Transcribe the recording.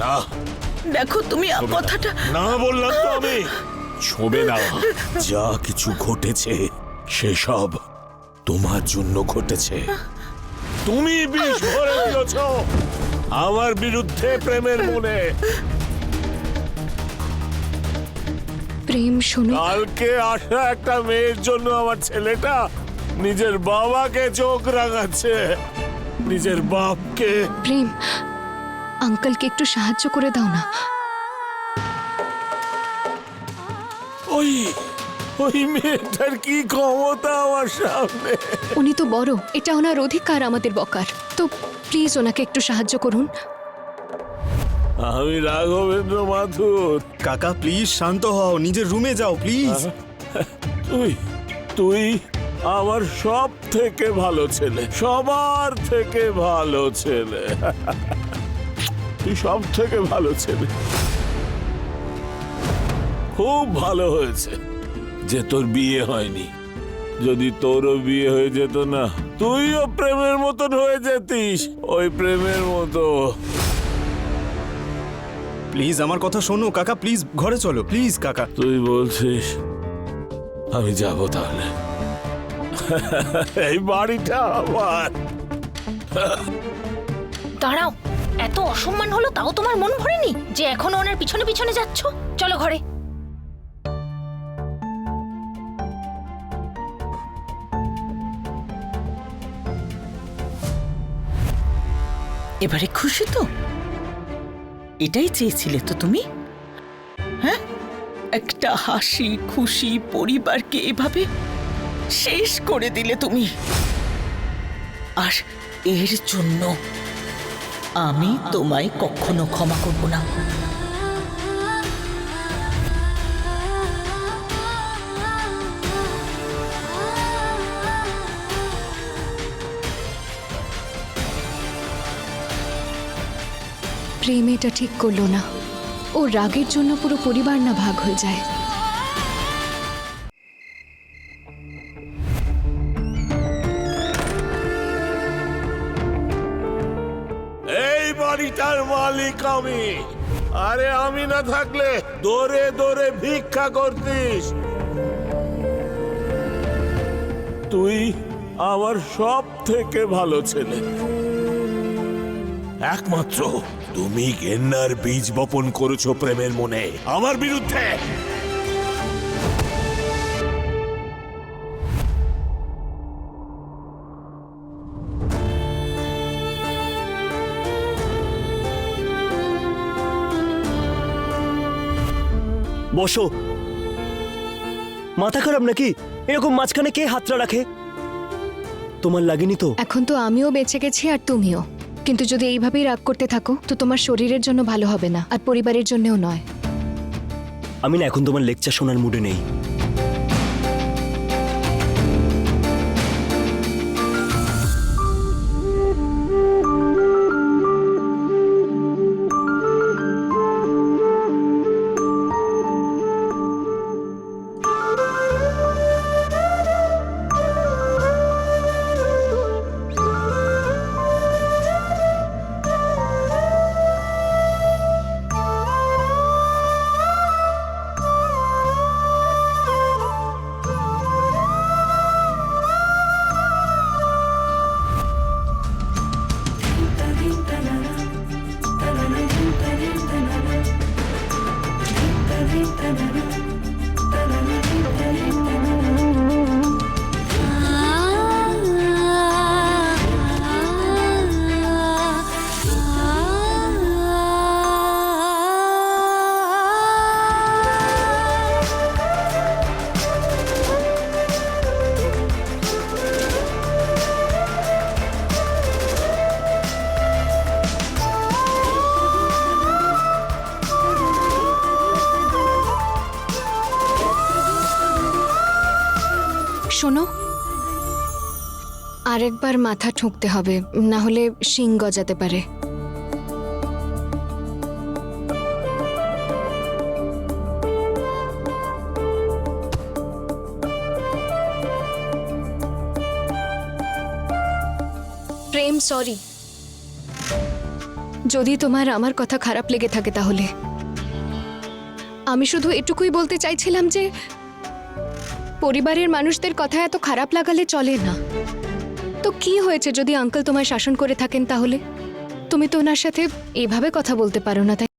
না, দেখো তুমি কথাটা না বললাম তো আমি। ছোবে না। যা কিছু ঘটেছে সেসব তোমার জন্য ঘটেছে। তুমি বিষ ভরে দিয়েছ আমার বিরুদ্ধে প্রেমের মনে। প্রেম শোনো, কালকে আসা একটা মেয়ের জন্য আমার ছেলেটা নিজের বাবাকে চোখ রাঙাচ্ছে, নিজের বাপকে। প্রেম আঙ্কেলকে একটু সাহায্য করে দাও না। ওই ওই মেয়েটার কি ক্ষমতা আমার সামনে। উনি তো বড়, এটা ওনার অধিকার আমাদের বকার। তো প্লিজ ওনাকে একটু সাহায্য করুন। আমি রাঘবেন্দ্র মাথুর। কাকা প্লিজ শান্ত হও, নিজের রুমে যাও প্লিজ। তুই তুই আমার সব থেকে ভালো ছেলে, সবার থেকে ভালো ছেলে। তুই সব থেকে ভালো ছেলে। খুব ভালো হয়েছে যে তোর বিয়ে হয়নি। যদি তোরও বিয়ে হয়ে যেত না, তুইও প্রেমের মতন হয়ে যেতিস, ওই প্রেমের মতো। প্লিজ আমার কথা শোনো কাকা, প্লিজ ঘরে চলো প্লিজ কাকা। তুই বলছিস, আমি যাব তাহলে। এই বাড়িটা আমার। দাঁড়াও, এত অসম্মান হলো তাও তোমার মন ভরেনি যে এখনো ওনার পিছনে পিছনে যাচ্ছ? চলো ঘরে। এবারে খুশি তো? এটাই চেয়েছিলে তো তুমি? হ্যাঁ, একটা হাসি খুশি পরিবারকে এভাবে শেষ করে দিলে তুমি। আর এর জন্য আমি তোমায় কখনো ক্ষমা করব না। প্রেম এটা ঠিক করলো না। ও রাগের জন্য পুরো পরিবার না ভাগ হয়ে যায়। এই বাড়িটার মালিক আমি। আরে আমি না থাকলে দৌড়ে দৌড়ে ভিক্ষা করতিস। তুই আমার সব থেকে ভালো ছেলে। একমাত্র তুমি ঘেন্নার বীজ বপন করেছো প্রেমের মনে আমার বিরুদ্ধে। বসো। মাথা খারাপ নাকি? এরকম মাঝখানে কে হাতটা রাখে? তোমার লাগেনি তো? এখন তো আমিও বেঁচে গেছি আর তুমিও, কিন্তু যদি এইভাবেই রাগ করতে থাকো তো তোমার শরীরের জন্য ভালো হবে না, আর পরিবারের জন্যও নয়। আমি না এখন তোমার লেকচার শোনার মুডে নেই। শোনো, আরেকবার মাথা ঠুকতে হবে, না হলে শিং গজাতে পারে। প্রেম সরি, যদি তোমার আমার কথা খারাপ লেগে থাকে তাহলে আমি শুধু এটুকুই বলতে চাইছিলাম যে পরিবারের মানুষদের কথা এত খারাপ লাগালে চলে না। তো কি হয়েছে যদি আঙ্কেল তোমায় শাসন করে থাকেন, তাহলে তুমি তো ওনার সাথে এভাবে কথা বলতে পারো না, তাই